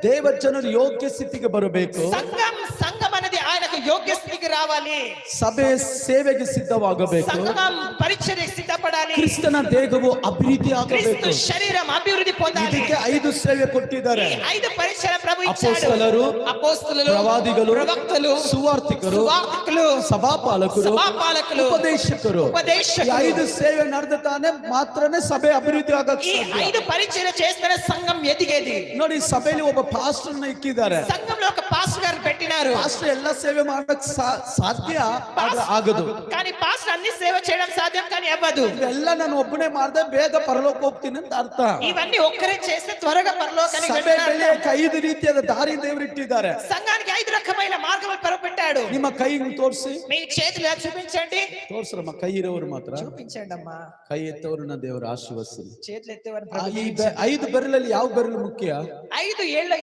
దేవజనులు యోగ్య స్థితికి బರಬೇಕು. సంఘం అనేది ఆయనకు యోగ్య స్థితికి రావాలి. ಸಭೆ ಸೇವೆಗೆ ಸಿದ್ಧವಾಗಬೇಕು. సంఘం పరిచర్యకు సిద్ధపడాలి. ಕ್ರಿಸ್ತನ ದೇಹವು ಅಭಿವೃದ್ಧಿ ಆಗಬೇಕು. క్రీస్తు శరీరం అభివృద్ధి పొందాలి. ಇದಕ್ಕೆ 5 ಸೇವೆ ಕೊಟ್ಟಿದ್ದಾರೆ. 5 పరిచర్య ప్రభు ఇచ్చాడు. అపోస్తలులు, ప్రవాదిಗಳು, ప్రవక్తలు, ಸುವಾರ್ತಿಕರು, ಸಭಾಪಾಲಕರು, ಉಪದೇಶಕರು. ಈ 5 ಸೇವೆ ನಡೆದಾನೆ ಮಾತ್ರನೇ ಸಭೆ ಅಭಿವೃದ್ಧಿ ಆಗುತ್ತೆ. ಈ 5 ಪರಿಚರ್ಯ చేస్తేనే సంఘం ఎదిగేది. ನೋಡಿ, ಸಭೆಯಲ್ಲಿ ಒಬ್ಬ ಪಾಸ್ಟರ್ ನ ಇಕ್ಕಿದ್ದಾರೆ. సంఘంలో ఒక పాస్టర్ గారు పెట్టినారు. ಪಾಸ್ಟರ್ ಎಲ್ಲ ಸೇವೆ ಮಾಡಕ್ಕೆ ಸಾಧ್ಯ ಆಗದು. కానీ పాస్టర్ అన్ని సేవ చేయడం సాధ్యం కానీ అవ్వదు. ಎಲ್ಲ ನಾನು ಒಬ್ಬನೇ ಮಾಡಿದ್ರೆ ಬೇಗ ಪರಲೋಕ ಹೋಗ್ತೀನಿ ಅಂತ ಅರ್ಥ. ఇవన్నీ ఒక్కరే చేస్తే త్వరగా పరలోకానికి ಸಭೆಯಲ್ಲಿ 5 ರೀತಿಯಾದ ದಾರಿ ದೇವರು ಇಟ್ಟಿದ್ದಾರೆ. సంఘానికి 5 రకమైన మార్గాలు ప్రభు పెట్టాడు. ನಿಮ್ಮ ಕೈ ತೋರಿಸಿ, మీ చేతులు చూపించండి. ತೋರಿಸ್ರಮ್ಮ, ಕೈ ಇರೋರು ಮಾತ್ರ చూపించండి అమ్మా. ಕೈ ಎತ್ತವರನ್ನ ದೇವರು ಆಶೀರ್ವದಿಸಲಿ. చేతులు ఎత్తేవారు. ಈ 5 ಬೆರಳಲ್ಲಿ ಯಾವ ಬೆರಳು ಮುಖ್ಯ? 5 ఏళ్ళ